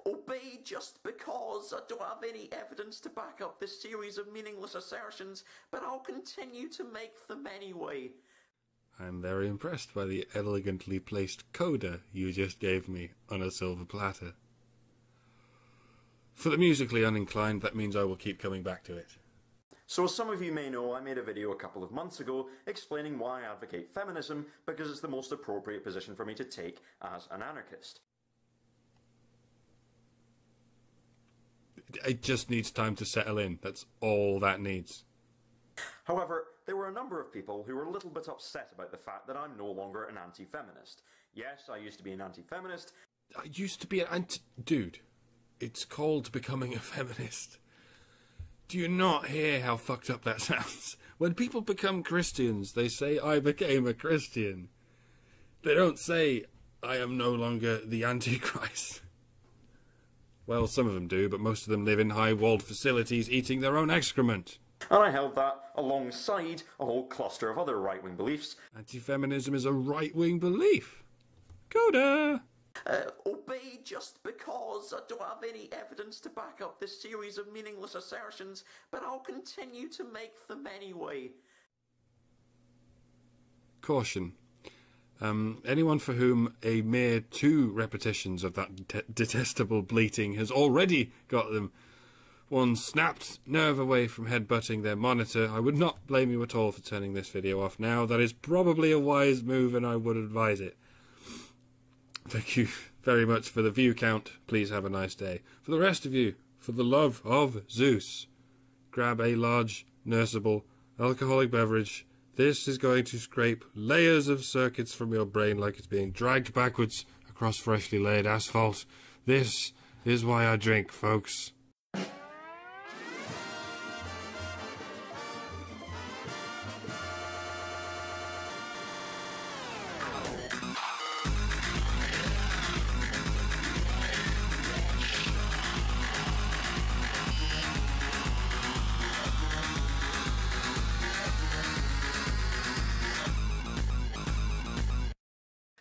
Obey just because I don't have any evidence to back up this series of meaningless assertions, but I'll continue to make them anyway. I'm very impressed by the elegantly placed coda you just gave me on a silver platter. For the musically uninclined, that means I will keep coming back to it. So as some of you may know, I made a video a couple of months ago explaining why I advocate feminism because it's the most appropriate position for me to take as an anarchist. It just needs time to settle in. That's all that needs. However, there were a number of people who were a little bit upset about the fact that I'm no longer an anti-feminist. Yes, I used to be an anti-feminist. I used to be an Dude, it's called becoming a feminist. Do you not hear how fucked up that sounds? When people become Christians, they say, I became a Christian. They don't say, I am no longer the Antichrist. Well, some of them do, but most of them live in high-walled facilities eating their own excrement. And I held that alongside a whole cluster of other right-wing beliefs. Anti-feminism is a right-wing belief. Coda! Obey just because I don't have any evidence to back up this series of meaningless assertions, but I'll continue to make them anyway. Caution. Anyone for whom a mere 2 repetitions of that detestable bleating has already got them one snapped nerve away from headbutting their monitor, I would not blame you at all for turning this video off now. That is probably a wise move and I would advise it. Thank you very much for the view count. Please have a nice day. For the rest of you, for the love of Zeus, grab a large, nurseable, alcoholic beverage. This is going to scrape layers of circuits from your brain like it's being dragged backwards across freshly laid asphalt. This is why I drink, folks.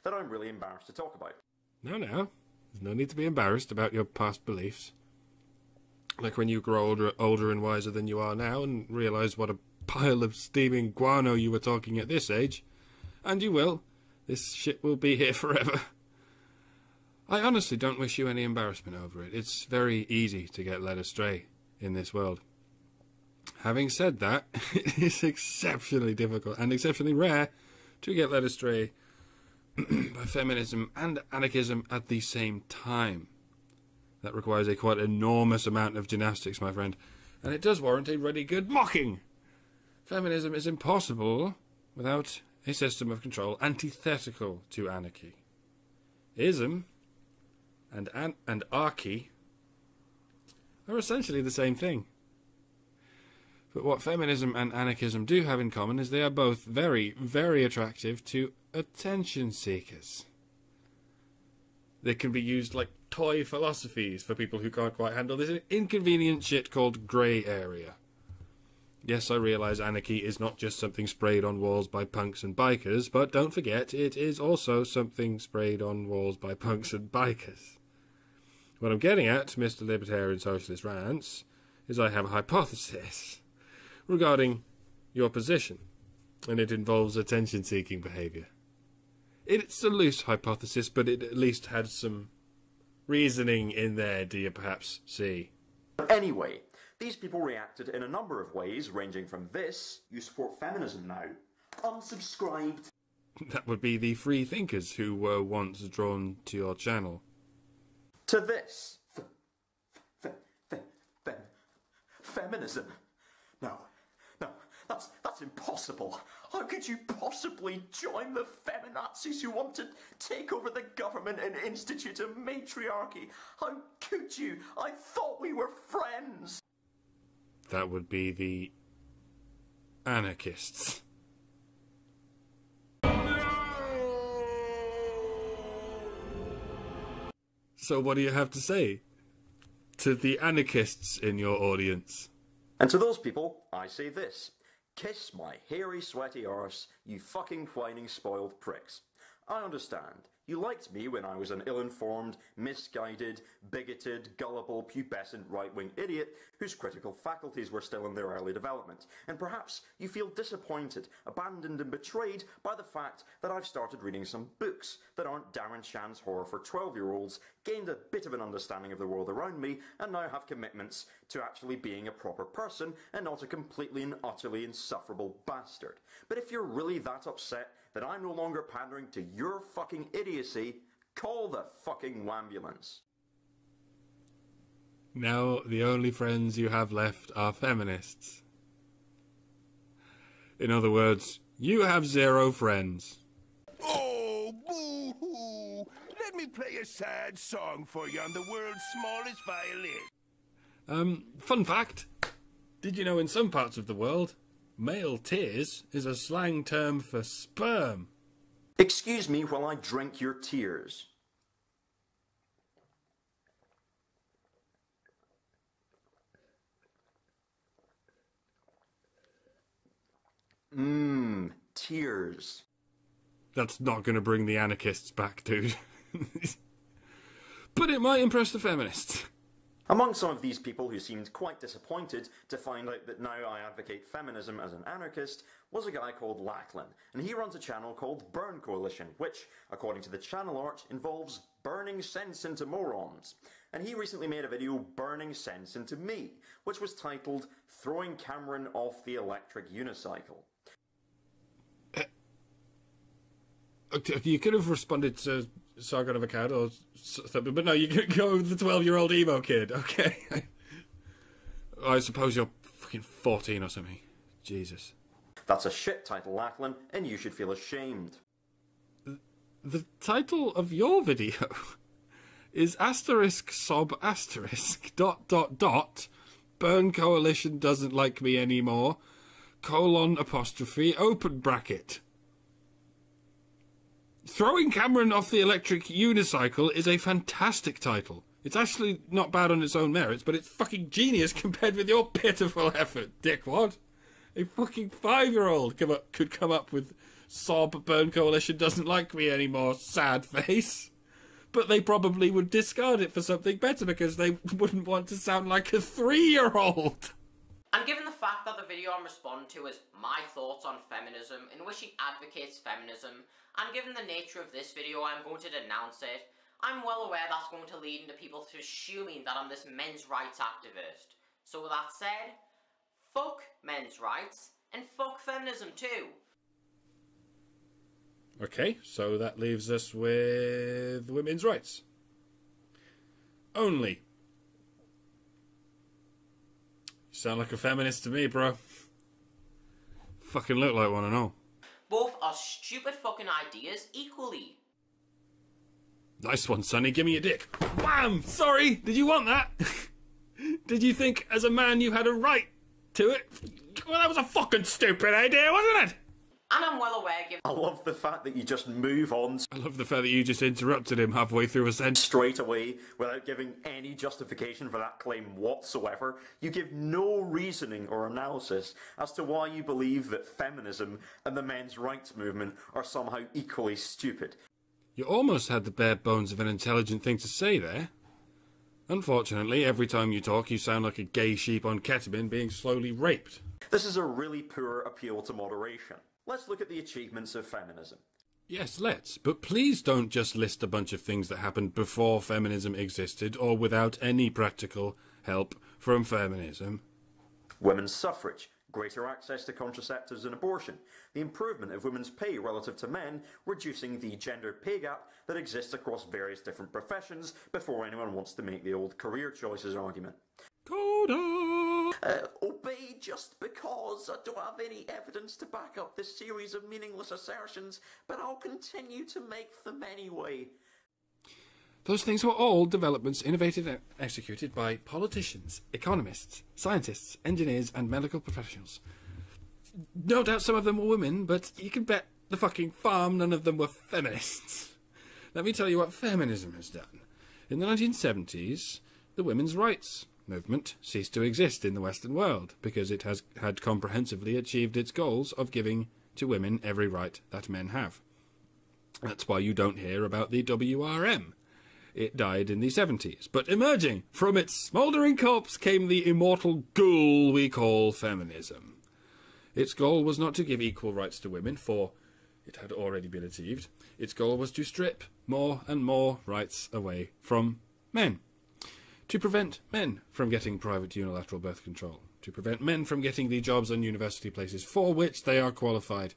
That I'm really embarrassed to talk about. No. There's no need to be embarrassed about your past beliefs. Like when you grow older and wiser than you are now and realise what a pile of steaming guano you were talking at this age. And you will. This shit will be here forever. I honestly don't wish you any embarrassment over it. It's very easy to get led astray in this world. Having said that, it is exceptionally difficult and exceptionally rare to get led astray by feminism and anarchism at the same time. That requires a quite enormous amount of gymnastics, my friend, and it does warrant a really good mocking. Feminism is impossible without a system of control antithetical to anarchy. Ism and archy are essentially the same thing. But what feminism and anarchism do have in common is they are both very, very attractive to attention seekers. They can be used like toy philosophies for people who can't quite handle this inconvenient shit called grey area. Yes, I realise anarchy is not just something sprayed on walls by punks and bikers, but don't forget it is also something sprayed on walls by punks and bikers. What I'm getting at, Mr. Libertarian Socialist Rants, is I have a hypothesis regarding your position, and it involves attention-seeking behaviour. It's a loose hypothesis, but it at least had some reasoning in there, do you perhaps see? Anyway, these people reacted in a number of ways, ranging from this, you support feminism now, unsubscribed. That would be the free thinkers who were once drawn to your channel. To this, feminism. No, that's impossible. How could you possibly join the feminazis who want to take over the government and institute a matriarchy? How could you? I thought we were friends. That would be the anarchists. So what do you have to say to the anarchists in your audience? And to those people, I say this. Kiss my hairy, sweaty arse, you fucking whining, spoiled pricks. I understand. You liked me when I was an ill-informed, misguided, bigoted, gullible, pubescent right-wing idiot whose critical faculties were still in their early development, and perhaps you feel disappointed, abandoned and betrayed by the fact that I've started reading some books that aren't Darren Shan's horror for 12-year-olds, gained a bit of an understanding of the world around me, and now have commitments to actually being a proper person and not a completely and utterly insufferable bastard. But if you're really that upset that I'm no longer pandering to your fucking idiocy, call the fucking wambulance. Now the only friends you have left are feminists. In other words, you have 0 friends. Oh, boo-hoo! Let me play a sad song for you on the world's smallest violin. Fun fact. Did you know in some parts of the world, male tears is a slang term for sperm? Excuse me while I drink your tears. Tears. That's not going to bring the anarchists back, dude. But it might impress the feminists. Among some of these people who seemed quite disappointed to find out that now I advocate feminism as an anarchist was a guy called Lachlan, and he runs a channel called Burn Coalition, which, according to the channel art, involves burning sense into morons. And he recently made a video burning sense into me, which was titled Throwing Cameron Off the Electric Unicycle. You could have responded to Sargon of Akkad or something, but no, you could go with the 12-year-old emo kid, okay? I suppose you're fucking 14 or something. Jesus. That's a shit title, Lachlan, and you should feel ashamed. The title of your video is asterisk sob asterisk ... Burn Coalition doesn't like me anymore, : open bracket. Throwing Cameron off the electric unicycle is a fantastic title. It's actually not bad on its own merits, but it's fucking genius compared with your pitiful effort, dickwad. A fucking 5-year-old could come up with sob Burn Coalition doesn't like me anymore, sad face. But they probably would discard it for something better because they wouldn't want to sound like a 3-year-old. And given the fact that the video I'm responding to is my thoughts on feminism, in which he advocates feminism, and given the nature of this video I'm going to denounce it, I'm well aware that's going to lead into people assuming that I'm this men's rights activist. So with that said, fuck men's rights, and fuck feminism too. Okay, so that leaves us with women's rights. Only. You sound like a feminist to me, bro. Fucking look like one and all. Both are stupid fucking ideas equally. Nice one, Sonny. Give me a dick. Wham! Sorry! Did you want that? Did you think, as a man, you had a right to it? Well, that was a fucking stupid idea, wasn't it? And I'm well aware given... I love the fact that you just move on I love the fact that you just interrupted him halfway through a sentence. straight away without giving any justification for that claim whatsoever. You give no reasoning or analysis as to why you believe that feminism and the men's rights movement are somehow equally stupid. You almost had the bare bones of an intelligent thing to say there. Unfortunately, every time you talk, you sound like a gay sheep on ketamine being slowly raped. This is a really poor appeal to moderation. Let's look at the achievements of feminism. Yes, let's. But please don't just list a bunch of things that happened before feminism existed or without any practical help from feminism. Women's suffrage, greater access to contraceptives and abortion, the improvement of women's pay relative to men, reducing the gender pay gap that exists across various different professions before anyone wants to make the old career choices argument. Coda! Obey just because I don't have any evidence to back up this series of meaningless assertions, but I'll continue to make them anyway. Those things were all developments innovated and executed by politicians, economists, scientists, engineers, and medical professionals. No doubt some of them were women, but you can bet the fucking farm none of them were feminists. Let me tell you what feminism has done. In the 1970s, the women's rights movement ceased to exist in the Western world because it had comprehensively achieved its goals of giving to women every right that men have. That's why you don't hear about the WRM. It died in the 70s, but emerging from its smouldering corpse came the immortal ghoul we call feminism. Its goal was not to give equal rights to women, for it had already been achieved. Its goal was to strip more and more rights away from men. To prevent men from getting private unilateral birth control. To prevent men from getting the jobs and university places for which they are qualified.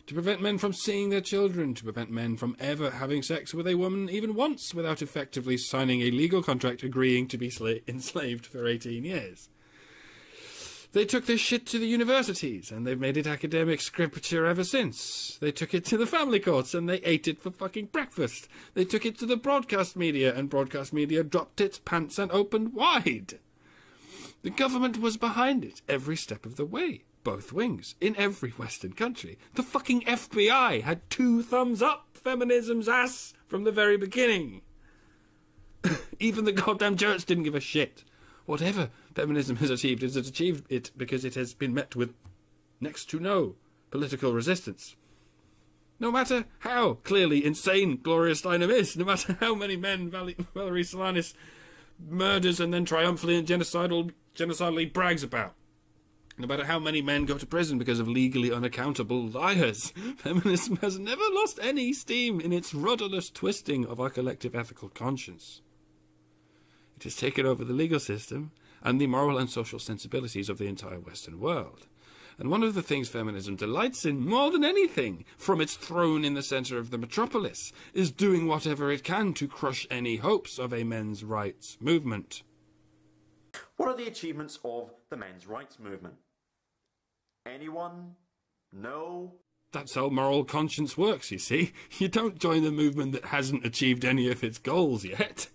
To prevent men from seeing their children. To prevent men from ever having sex with a woman even once without effectively signing a legal contract agreeing to be enslaved for 18 years. They took this shit to the universities, and they've made it academic scripture ever since. They took it to the family courts, and they ate it for fucking breakfast. They took it to the broadcast media, and broadcast media dropped its pants and opened wide. The government was behind it every step of the way. Both wings, in every Western country. The fucking FBI had 2 thumbs up feminism's ass from the very beginning. Even the goddamn church didn't give a shit. Whatever feminism has achieved it because it has been met with next to no political resistance. No matter how clearly insane Gloria Steinem is, no matter how many men Valerie Solanas murders and then triumphantly and genocidally brags about, no matter how many men go to prison because of legally unaccountable liars, feminism has never lost any steam in its rudderless twisting of our collective ethical conscience. It has taken over the legal system and the moral and social sensibilities of the entire Western world. And one of the things feminism delights in more than anything, from its throne in the centre of the metropolis, is doing whatever it can to crush any hopes of a men's rights movement. What are the achievements of the men's rights movement? Anyone? No? That's how moral conscience works, you see. You don't join the movement that hasn't achieved any of its goals yet.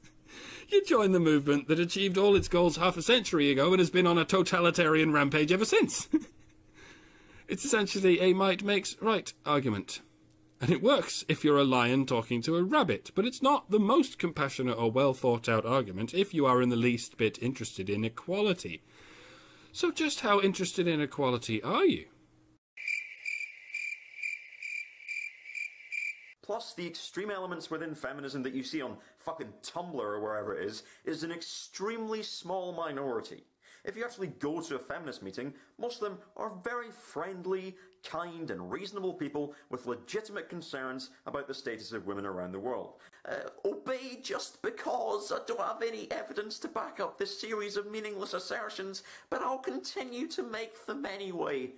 You join the movement that achieved all its goals half a century ago and has been on a totalitarian rampage ever since. It's essentially a might makes right argument. And it works if you're a lion talking to a rabbit, but it's not the most compassionate or well thought out argument if you are in the least bit interested in equality. So just how interested in equality are you? Plus, the extreme elements within feminism that you see on fucking Tumblr or wherever it is an extremely small minority. If you actually go to a feminist meeting, most of them are very friendly, kind and reasonable people with legitimate concerns about the status of women around the world. Obey just because I don't have any evidence to back up this series of meaningless assertions, but I'll continue to make them anyway.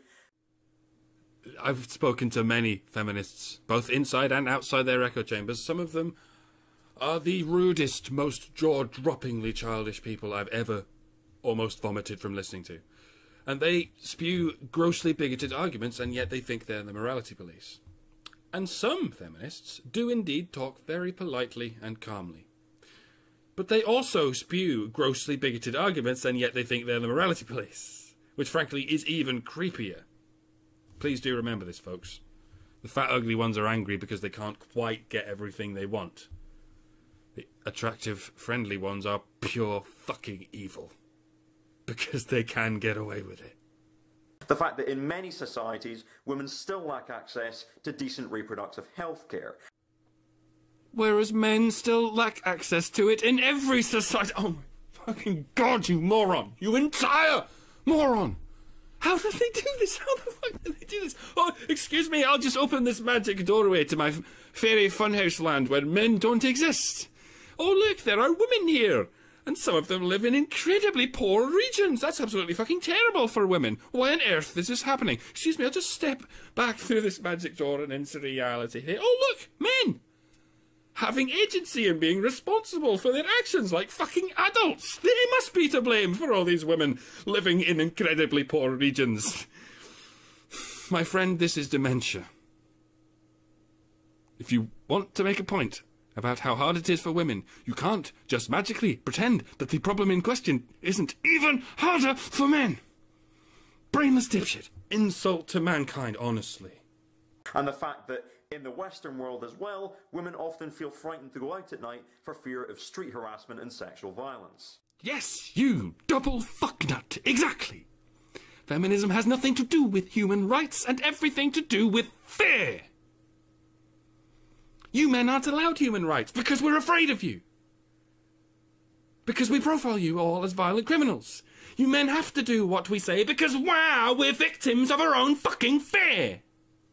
I've spoken to many feminists, both inside and outside their echo chambers. Some of them are the rudest, most jaw-droppingly childish people I've ever almost vomited from listening to. And they spew grossly bigoted arguments, and yet they think they're the morality police. And some feminists do indeed talk very politely and calmly. But they also spew grossly bigoted arguments, and yet they think they're the morality police, which frankly is even creepier. Please do remember this, folks. The fat, ugly ones are angry because they can't quite get everything they want. The attractive, friendly ones are pure fucking evil. Because they can get away with it. The fact that in many societies, women still lack access to decent reproductive health care. Whereas men still lack access to it in every society. Oh my fucking god, you moron! You entire moron! How do they do this? How the fuck do they do this? Oh, excuse me, I'll just open this magic doorway to my fairy funhouse land where men don't exist. Oh look, there are women here. And some of them live in incredibly poor regions. That's absolutely fucking terrible for women. Why on earth is this happening? Excuse me, I'll just step back through this magic door and into reality here. Oh look, men! Having agency and being responsible for their actions like fucking adults. They must be to blame for all these women living in incredibly poor regions. My friend, this is dementia. If you want to make a point about how hard it is for women, you can't just magically pretend that the problem in question isn't even harder for men. Brainless dipshit. Insult to mankind, honestly. And the fact that in the Western world as well, women often feel frightened to go out at night for fear of street harassment and sexual violence. Yes, you double fucknut. Exactly. Feminism has nothing to do with human rights and everything to do with fear. You men aren't allowed human rights because we're afraid of you. Because we profile you all as violent criminals. You men have to do what we say because, wow, we're victims of our own fucking fear.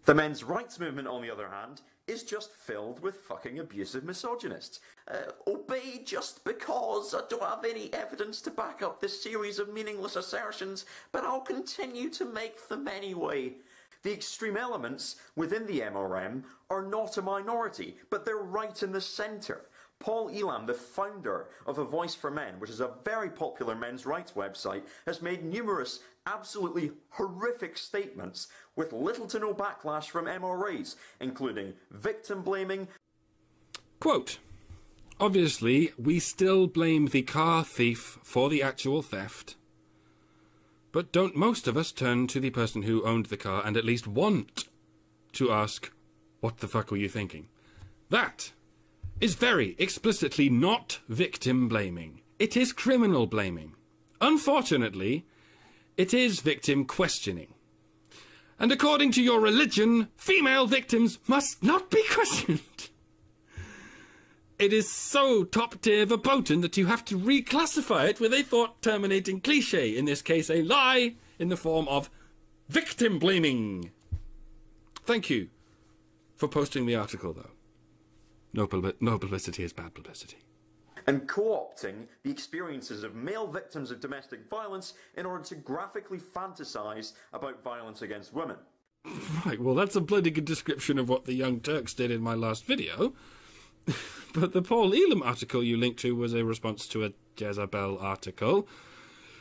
The men's rights movement, on the other hand, is just filled with fucking abusive misogynists. Obey just because I don't have any evidence to back up this series of meaningless assertions, but I'll continue to make them anyway. The extreme elements within the MRM are not a minority, but they're right in the centre. Paul Elam, the founder of A Voice for Men, which is a very popular men's rights website, has made numerous absolutely horrific statements with little to no backlash from MRAs, including victim blaming. Quote, obviously, we still blame the car thief for the actual theft. But don't most of us turn to the person who owned the car and at least want to ask, what the fuck were you thinking? That is very explicitly not victim blaming. It is criminal blaming. Unfortunately, it is victim questioning. And according to your religion, female victims must not be questioned. It is so top-tier verboten that you have to reclassify it with a thought-terminating cliché, in this case a lie, in the form of victim blaming. Thank you for posting the article, though. No publicity is bad publicity. And co-opting the experiences of male victims of domestic violence in order to graphically fantasise about violence against women. Right, well that's a bloody good description of what the Young Turks did in my last video. But the Paul Elam article you linked to was a response to a Jezebel article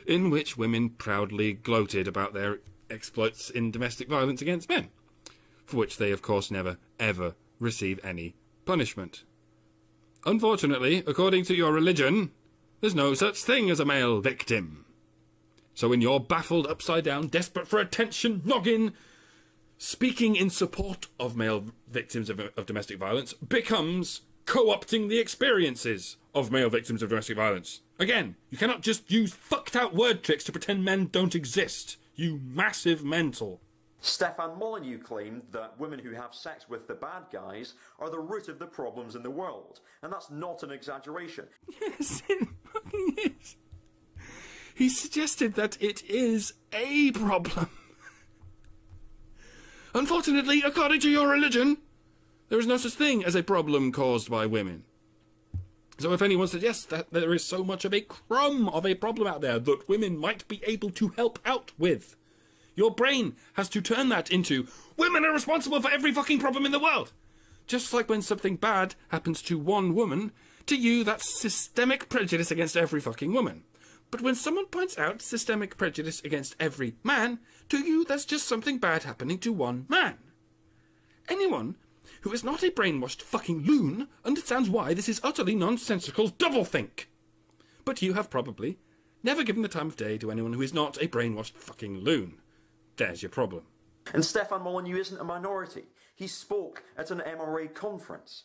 in which women proudly gloated about their exploits in domestic violence against men, for which they of course never, ever receive any punishment. Unfortunately, according to your religion, there's no such thing as a male victim. So in your baffled, upside-down, desperate for attention noggin, speaking in support of male victims of domestic violence becomes co-opting the experiences of male victims of domestic violence. Again, you cannot just use fucked-out word tricks to pretend men don't exist, you massive mental. Stefan Molyneux claimed that women who have sex with the bad guys are the root of the problems in the world, and that's not an exaggeration. Yes, it fucking is. He suggested that it is a problem. Unfortunately, according to your religion, there is no such thing as a problem caused by women. So if anyone suggests that there is so much of a crumb of a problem out there that women might be able to help out with, your brain has to turn that into, women are responsible for every fucking problem in the world. Just like when something bad happens to one woman, to you that's systemic prejudice against every fucking woman. But when someone points out systemic prejudice against every man, to you that's just something bad happening to one man. Anyone who is not a brainwashed fucking loon understands why this is utterly nonsensical doublethink. But you have probably never given the time of day to anyone who is not a brainwashed fucking loon. There's your problem. And Stefan Molyneux isn't a minority. He spoke at an MRA conference.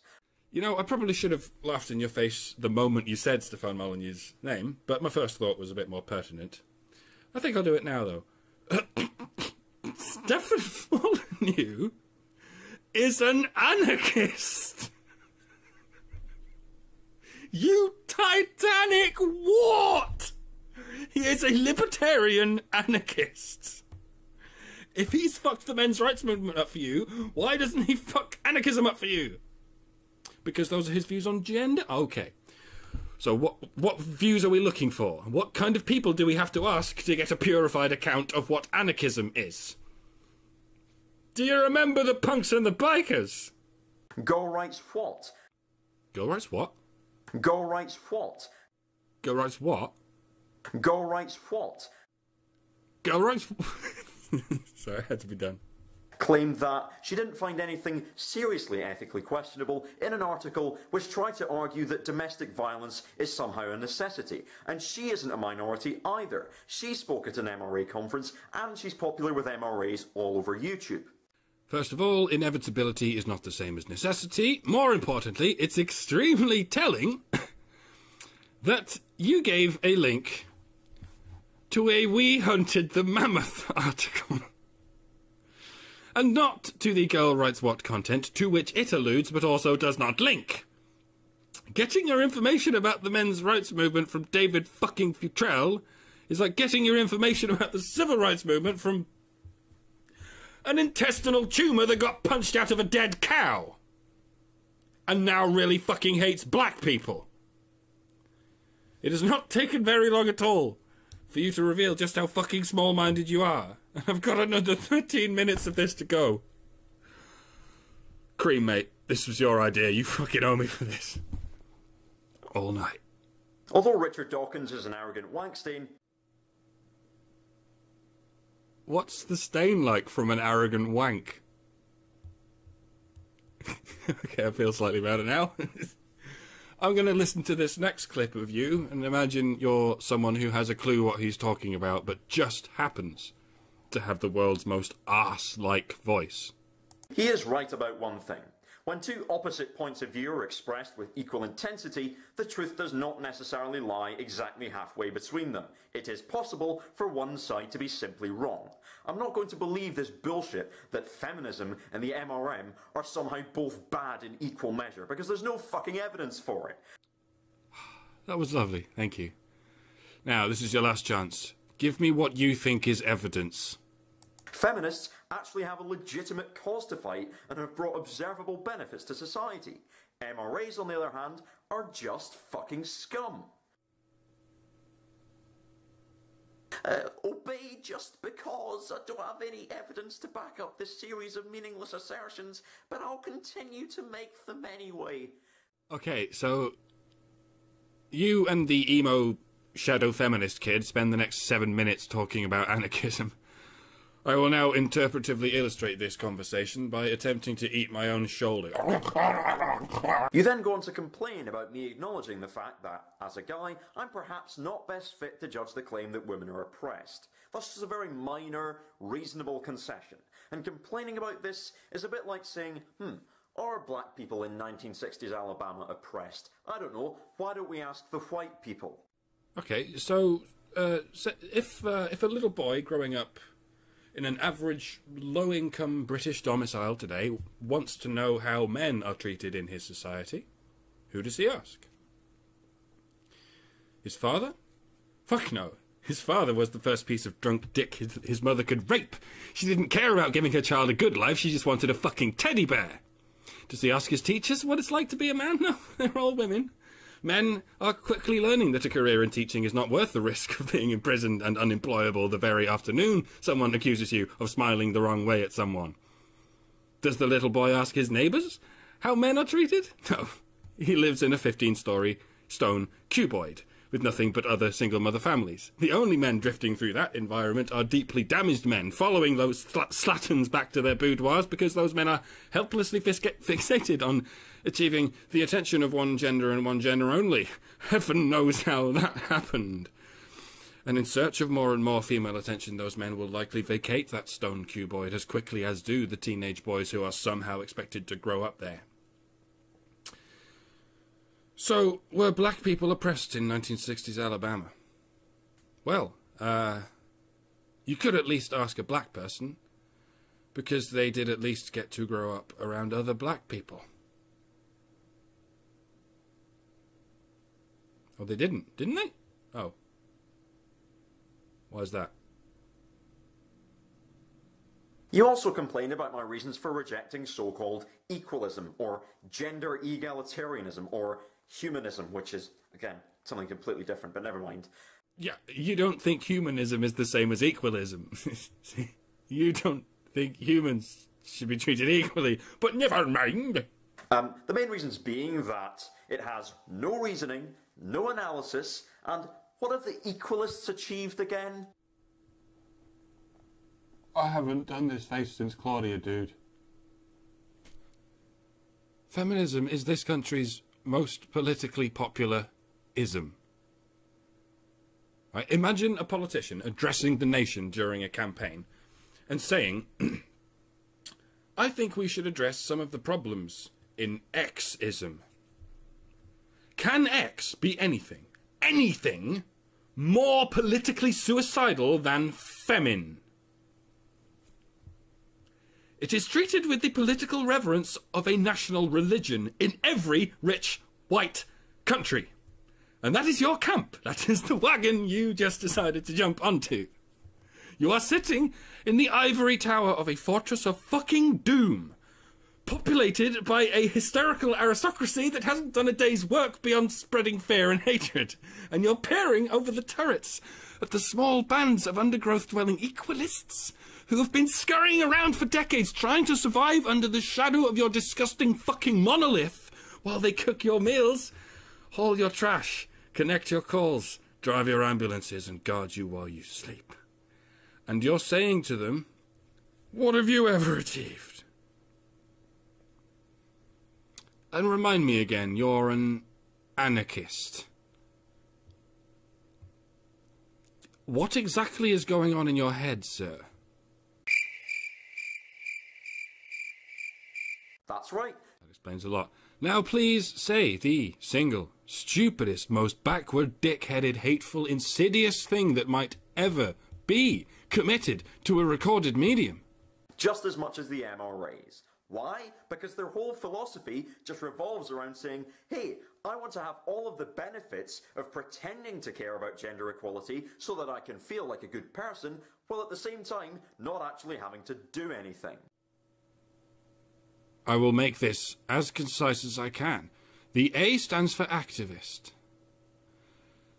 You know, I probably should have laughed in your face the moment you said Stefan Molyneux's name, but my first thought was a bit more pertinent. I think I'll do it now, though. Stefan Molyneux is an anarchist! You Titanic what? He is a libertarian anarchist. If he's fucked the men's rights movement up for you, why doesn't he fuck anarchism up for you? Because those are his views on gender? Okay. So what views are we looking for? What kind of people do we have to ask to get a purified account of what anarchism is? Do you remember the punks and the bikers? Girl rights what? Girl rights what? Girl rights what? Girl rights what? Girl rights what? Girl rights... Sorry, it had to be done. Claimed that she didn't find anything seriously ethically questionable in an article which tried to argue that domestic violence is somehow a necessity. And she isn't a minority either. She spoke at an MRA conference and she's popular with MRAs all over YouTube. First of all, inevitability is not the same as necessity. More importantly, it's extremely telling that you gave a link to a We Hunted the Mammoth article. and not to the Girl Writes What content to which it alludes but also does not link. Getting your information about the men's rights movement from David fucking Futrell is like getting your information about the civil rights movement from an intestinal tumour that got punched out of a dead cow and now really fucking hates black people. It has not taken very long at all for you to reveal just how fucking small-minded you are. And I've got another 13 minutes of this to go. Cream, mate, this was your idea. You fucking owe me for this. All night. Although Richard Dawkins is an arrogant wankstain... What's the stain like from an arrogant wank? Okay, I feel slightly better now. I'm going to listen to this next clip of you and imagine you're someone who has a clue what he's talking about but just happens to have the world's most arse-like voice. He is right about one thing. When two opposite points of view are expressed with equal intensity, the truth does not necessarily lie exactly halfway between them. It is possible for one side to be simply wrong. I'm not going to believe this bullshit that feminism and the MRM are somehow both bad in equal measure, because there's no fucking evidence for it. That was lovely, thank you. Now, this is your last chance. Give me what you think is evidence. Feminists actually have a legitimate cause to fight and have brought observable benefits to society. MRAs, on the other hand, are just fucking scum. Obey just because I don't have any evidence to back up this series of meaningless assertions, but I'll continue to make them anyway. Okay, so you and the emo shadow feminist kid spend the next 7 minutes talking about anarchism. I will now interpretively illustrate this conversation by attempting to eat my own shoulder. You then go on to complain about me acknowledging the fact that, as a guy, I'm perhaps not best fit to judge the claim that women are oppressed. That's just a very minor, reasonable concession. And complaining about this is a bit like saying, are black people in 1960s Alabama oppressed? I don't know. Why don't we ask the white people? Okay, so if a little boy growing up in an average low-income British domicile today wants to know how men are treated in his society, who does he ask? His father? Fuck no. His father was the first piece of drunk dick his mother could rape. She didn't care about giving her child a good life, she just wanted a fucking teddy bear. Does he ask his teachers what it's like to be a man? No, they're all women. Men are quickly learning that a career in teaching is not worth the risk of being imprisoned and unemployable the very afternoon someone accuses you of smiling the wrong way at someone. Does the little boy ask his neighbours how men are treated? No. He lives in a 15-storey stone cuboid with nothing but other single-mother families. The only men drifting through that environment are deeply damaged men, following those slatterns back to their boudoirs because those men are helplessly fixated on achieving the attention of one gender and one gender only. Heaven knows how that happened. And in search of more and more female attention, those men will likely vacate that stone cuboid as quickly as do the teenage boys who are somehow expected to grow up there. So, were black people oppressed in 1960s Alabama? Well, you could at least ask a black person, because they did at least get to grow up around other black people. Oh, they didn't they? Oh. Why's that? You also complain about my reasons for rejecting so-called equalism, or gender egalitarianism, or humanism, which is, again, something completely different, but never mind. Yeah, you don't think humanism is the same as equalism. You don't think humans should be treated equally, but never mind. The main reasons being that it has no reasoning, no analysis, and what have the equalists achieved again? I haven't done this face since Claudia, dude. Feminism is this country's most politically popular ism. Right? Imagine a politician addressing the nation during a campaign and saying, I think we should address some of the problems in X-ism. Can X be anything more politically suicidal than femin? It is treated with the political reverence of a national religion in every rich, white country. And that is your camp. That is the wagon you just decided to jump onto. You are sitting in the ivory tower of a fortress of fucking doom, populated by a hysterical aristocracy that hasn't done a day's work beyond spreading fear and hatred. And you're peering over the turrets at the small bands of undergrowth-dwelling equalists who have been scurrying around for decades trying to survive under the shadow of your disgusting fucking monolith while they cook your meals, haul your trash, connect your calls, drive your ambulances and guard you while you sleep. And you're saying to them, what have you ever achieved? And remind me again, you're an anarchist. What exactly is going on in your head, sir? That's right. That explains a lot. Now please say the single, stupidest, most backward, dick-headed, hateful, insidious thing that might ever be committed to a recorded medium. Just as much as the MRAs. Why? Because their whole philosophy just revolves around saying, hey, I want to have all of the benefits of pretending to care about gender equality so that I can feel like a good person, while at the same time not actually having to do anything. I will make this as concise as I can. The A stands for activist.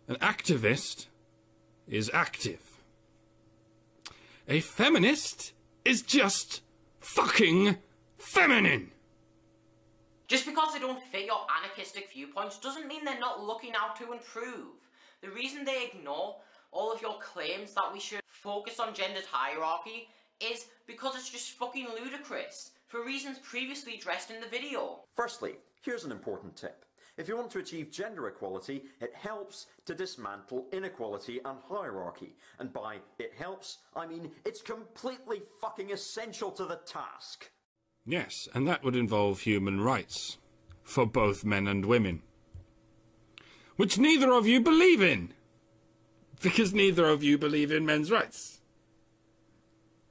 An activist is active. A feminist is just fucking feminine. Just because they don't fit your anarchistic viewpoints doesn't mean they're not looking out to improve. The reason they ignore all of your claims that we should focus on gendered hierarchy is because it's just fucking ludicrous, for reasons previously addressed in the video. Firstly, here's an important tip. If you want to achieve gender equality, it helps to dismantle inequality and hierarchy. And by it helps, I mean it's completely fucking essential to the task. Yes, and that would involve human rights. For both men and women. Which neither of you believe in. Because neither of you believe in men's rights.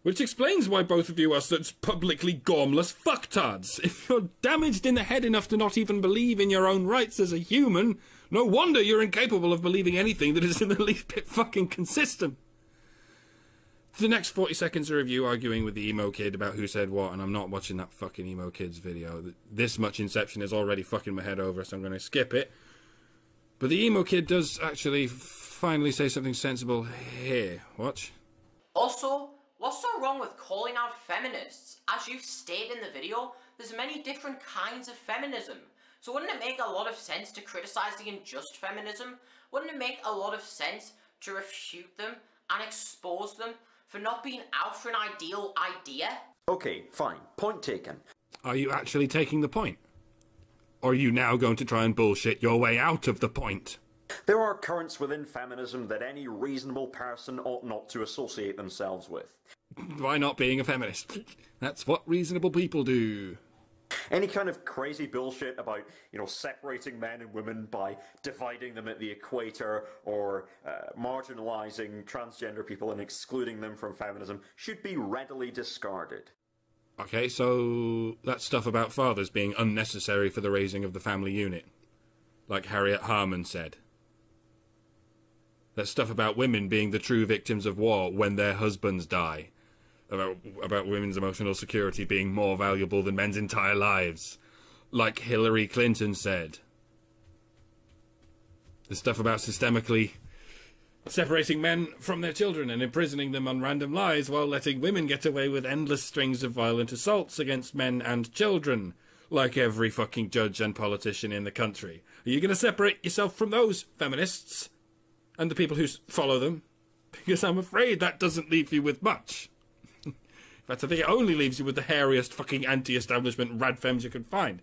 Which explains why both of you are such publicly gormless fucktards. If you're damaged in the head enough to not even believe in your own rights as a human, no wonder you're incapable of believing anything that is in the least bit fucking consistent. The next 40 seconds are of you arguing with the emo kid about who said what, and I'm not watching that fucking emo kid's video. This much Inception is already fucking my head over, so I'm going to skip it. But the emo kid does actually finally say something sensible here. Watch. Also, what's so wrong with calling out feminists? As you've stated in the video, there's many different kinds of feminism. So wouldn't it make a lot of sense to criticize the unjust feminism? Wouldn't it make a lot of sense to refute them and expose them for not being out for an ideal idea? Okay, fine. Point taken. Are you actually taking the point? Or are you now going to try and bullshit your way out of the point? There are currents within feminism that any reasonable person ought not to associate themselves with. Why not being a feminist? That's what reasonable people do. Any kind of crazy bullshit about, separating men and women by dividing them at the equator or marginalising transgender people and excluding them from feminism should be readily discarded. Okay, so that stuff about fathers being unnecessary for the raising of the family unit, like Harriet Harman said. That stuff about women being the true victims of war when their husbands die. About women's emotional security being more valuable than men's entire lives. Like Hillary Clinton said. The stuff about systemically separating men from their children and imprisoning them on random lies while letting women get away with endless strings of violent assaults against men and children. Like every fucking judge and politician in the country. Are you going to separate yourself from those feminists? And the people who follow them? Because I'm afraid that doesn't leave you with much. In fact, I think it only leaves you with the hairiest fucking anti-establishment radfems you can find.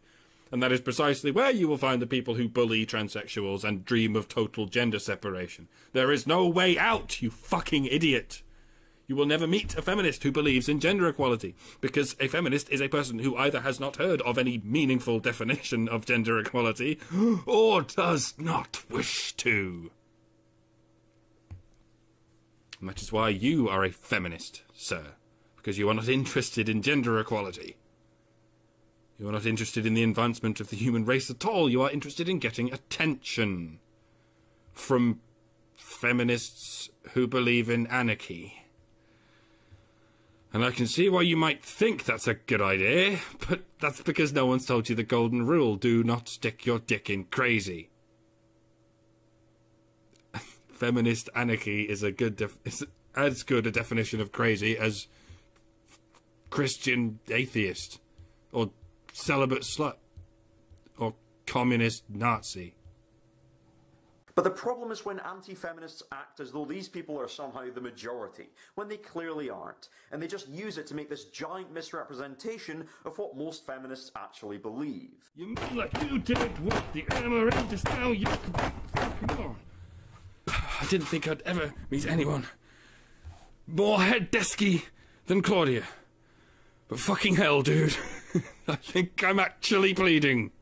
And that is precisely where you will find the people who bully transsexuals and dream of total gender separation. There is no way out, you fucking idiot. You will never meet a feminist who believes in gender equality, because a feminist is a person who either has not heard of any meaningful definition of gender equality, or does not wish to. And that is why you are a feminist, sir. because you are not interested in gender equality. You are not interested in the advancement of the human race at all. You are interested in getting attention from feminists who believe in anarchy. And I can see why you might think that's a good idea, but that's because no one's told you the golden rule. Do not stick your dick in crazy. Feminist anarchy is as good a definition of crazy as Christian atheist, or celibate slut, or communist Nazi. But the problem is when anti-feminists act as though these people are somehow the majority, when they clearly aren't, and they just use it to make this giant misrepresentation of what most feminists actually believe. You mean like you did what the amaranth is now you fucking on. I didn't think I'd ever meet anyone more head-desky than Claudia. But fucking hell, dude. I think I'm actually bleeding.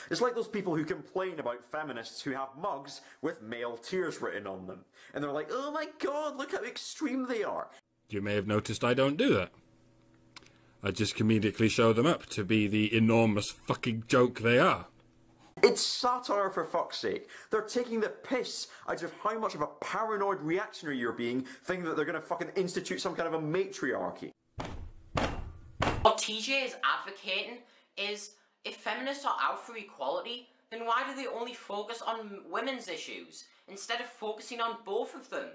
It's like those people who complain about feminists who have mugs with male tears written on them. And they're like, oh my god, look how extreme they are. You may have noticed I don't do that. I just comedically show them up to be the enormous fucking joke they are. It's satire, for fuck's sake. They're taking the piss out of how much of a paranoid reactionary you're being, thinking that they're going to fucking institute some kind of a matriarchy. What TJ is advocating is, if feminists are out for equality, then why do they only focus on women's issues, instead of focusing on both of them?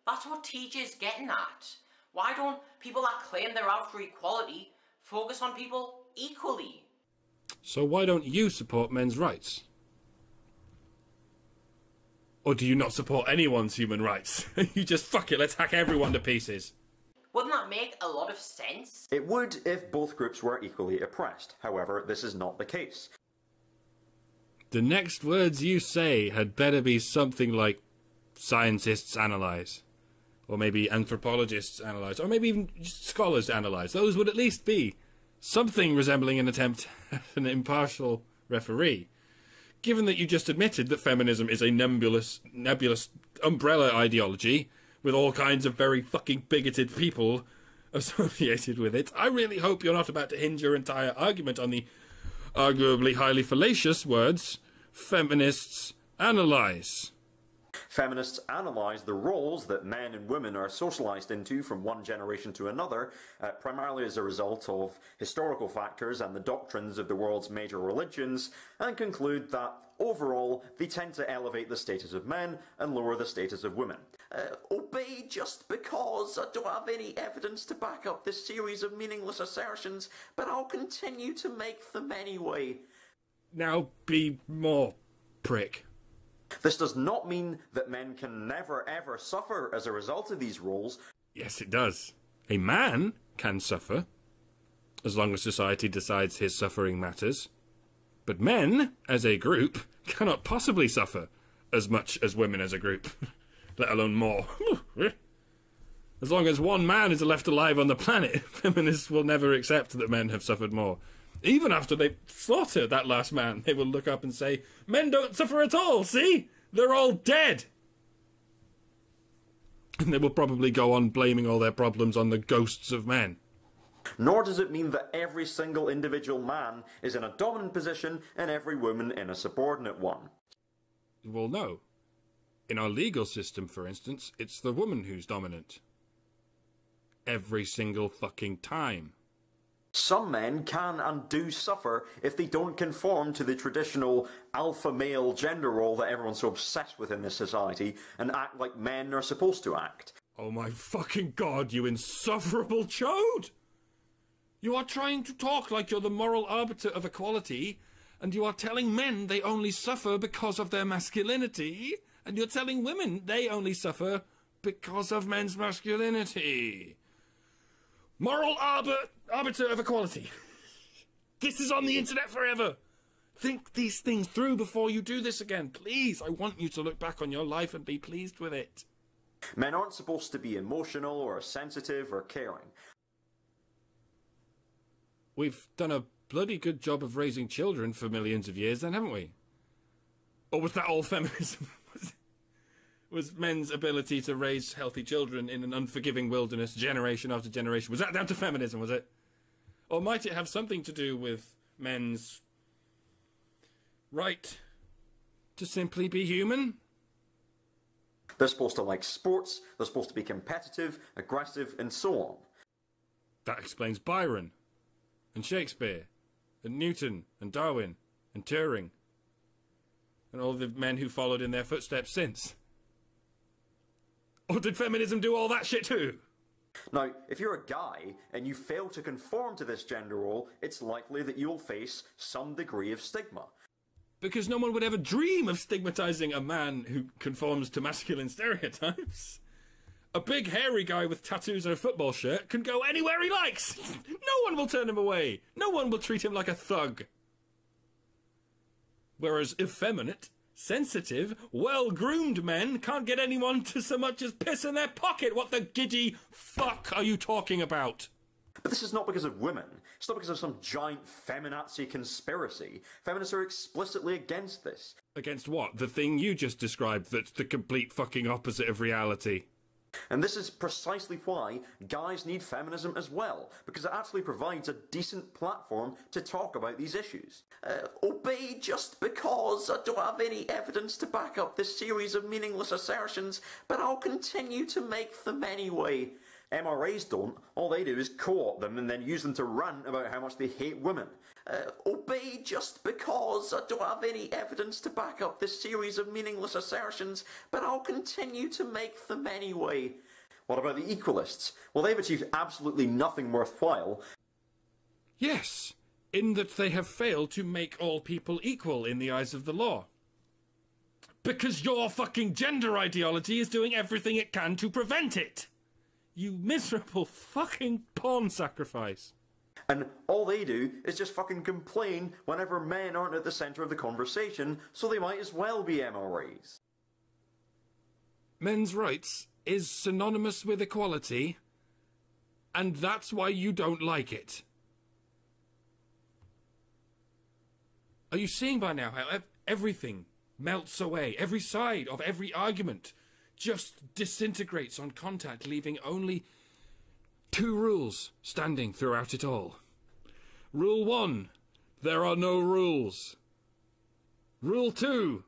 That's what TJ is getting at. Why don't people that claim they're out for equality focus on people equally? So why don't you support men's rights? Or do you not support anyone's human rights? You just, fuck it, let's hack everyone to pieces. Wouldn't that make a lot of sense? It would if both groups were equally oppressed. However, this is not the case. The next words you say had better be something like scientists analyse. Or maybe anthropologists analyse. Or maybe even just scholars analyse. Those would at least be something resembling an attempt at an impartial referee. Given that you just admitted that feminism is a nebulous umbrella ideology with all kinds of very fucking bigoted people associated with it, I really hope you're not about to hinge your entire argument on the arguably highly fallacious words, feminists analyse. Feminists analyse the roles that men and women are socialised into from one generation to another, primarily as a result of historical factors and the doctrines of the world's major religions, and conclude that, overall, they tend to elevate the status of men and lower the status of women. Obey just because I don't have any evidence to back up this series of meaningless assertions, but I'll continue to make them anyway. Now be more prick. This does not mean that men can never ever suffer as a result of these roles. Yes, it does. A man can suffer, as long as society decides his suffering matters. But men, as a group, cannot possibly suffer as much as women as a group, let alone more. As long as one man is left alive on the planet, feminists will never accept that men have suffered more. Even after they slaughter that last man, they will look up and say, men don't suffer at all, see? They're all dead! And they will probably go on blaming all their problems on the ghosts of men. Nor does it mean that every single individual man is in a dominant position and every woman in a subordinate one. Well, no. In our legal system, for instance, it's the woman who's dominant. Every single fucking time. Some men can and do suffer if they don't conform to the traditional alpha male gender role that everyone's so obsessed with in this society and act like men are supposed to act. Oh my fucking god, you insufferable chode! You are trying to talk like you're the moral arbiter of equality, and you are telling men they only suffer because of their masculinity, and you're telling women they only suffer because of men's masculinity. Moral arbiter of equality. This is on the internet forever. Think these things through before you do this again. Please, I want you to look back on your life and be pleased with it. Men aren't supposed to be emotional or sensitive or caring. We've done a bloody good job of raising children for millions of years then, haven't we? Or was that all feminism? Was men's ability to raise healthy children in an unforgiving wilderness generation after generation? Was that down to feminism, was it? Or might it have something to do with men's right to simply be human? They're supposed to like sports, they're supposed to be competitive, aggressive, and so on. That explains Byron, and Shakespeare, and Newton, and Darwin, and Turing, and all the men who followed in their footsteps since. Or did feminism do all that shit too? Now, if you're a guy and you fail to conform to this gender role, it's likely that you'll face some degree of stigma. Because no one would ever dream of stigmatizing a man who conforms to masculine stereotypes. A big hairy guy with tattoos and a football shirt can go anywhere he likes. No one will turn him away. No one will treat him like a thug. Whereas effeminate, sensitive, well-groomed men can't get anyone to so much as piss in their pocket. What the giddy fuck are you talking about? But this is not because of women. It's not because of some giant feminazi conspiracy. Feminists are explicitly against this. Against what? The thing you just described that's the complete fucking opposite of reality. And this is precisely why guys need feminism as well, because it actually provides a decent platform to talk about these issues. Obey just because I don't have any evidence to back up this series of meaningless assertions, but I'll continue to make them anyway. MRAs don't. All they do is co-opt them and then use them to rant about how much they hate women. Obey just because I don't have any evidence to back up this series of meaningless assertions, but I'll continue to make them anyway. What about the equalists? Well, they've achieved absolutely nothing worthwhile. Yes, in that they have failed to make all people equal in the eyes of the law. Because your fucking gender ideology is doing everything it can to prevent it. You miserable fucking pawn sacrifice. And all they do is just fucking complain whenever men aren't at the centre of the conversation, so they might as well be MRAs. Men's rights is synonymous with equality, and that's why you don't like it. Are you seeing by now how everything melts away? Every side of every argument just disintegrates on contact, leaving only two rules standing throughout it all. Rule 1, there are no rules. Rule 2,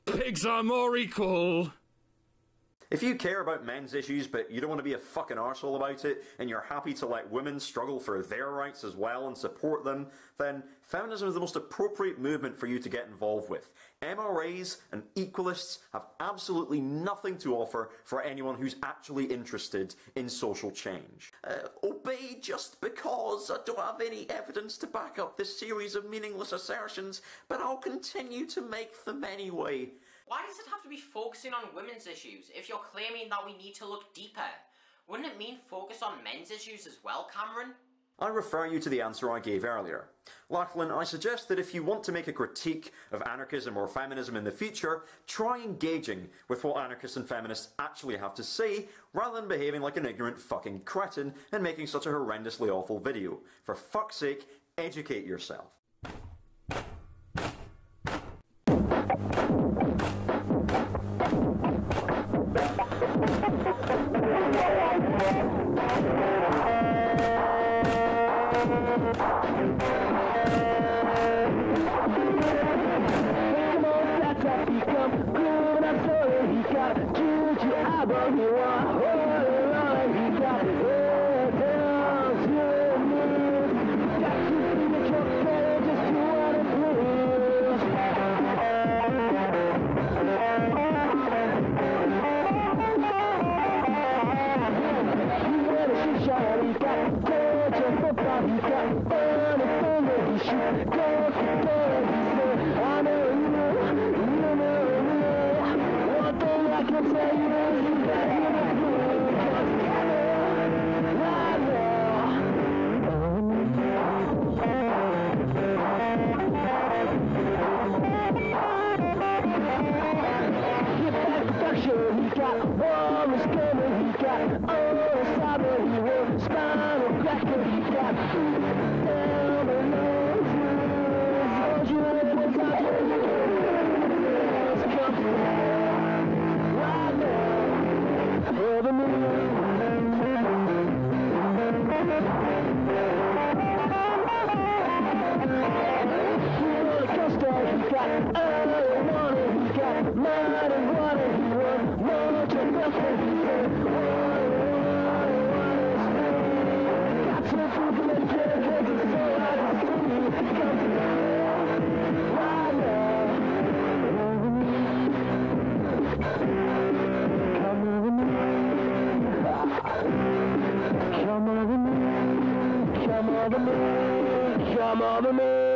pigs are more equal. If you care about men's issues but you don't want to be a fucking arsehole about it, and you're happy to let women struggle for their rights as well and support them, then feminism is the most appropriate movement for you to get involved with. MRAs and equalists have absolutely nothing to offer for anyone who's actually interested in social change. Obey just because I don't have any evidence to back up this series of meaningless assertions, but I'll continue to make them anyway. Why does it have to be focusing on women's issues if you're claiming that we need to look deeper? Wouldn't it mean focus on men's issues as well, Cameron? I refer you to the answer I gave earlier. Lachlan, I suggest that if you want to make a critique of anarchism or feminism in the future, try engaging with what anarchists and feminists actually have to say, rather than behaving like an ignorant fucking cretin and making such a horrendously awful video. For fuck's sake, educate yourself. over me. He's got early morning, he's got mud and water, he wants more to nothing. He said, got some food from the dead, cause it's so hard to see. Come to me, right now. Come over me. Come over me. Come over me. Come over me.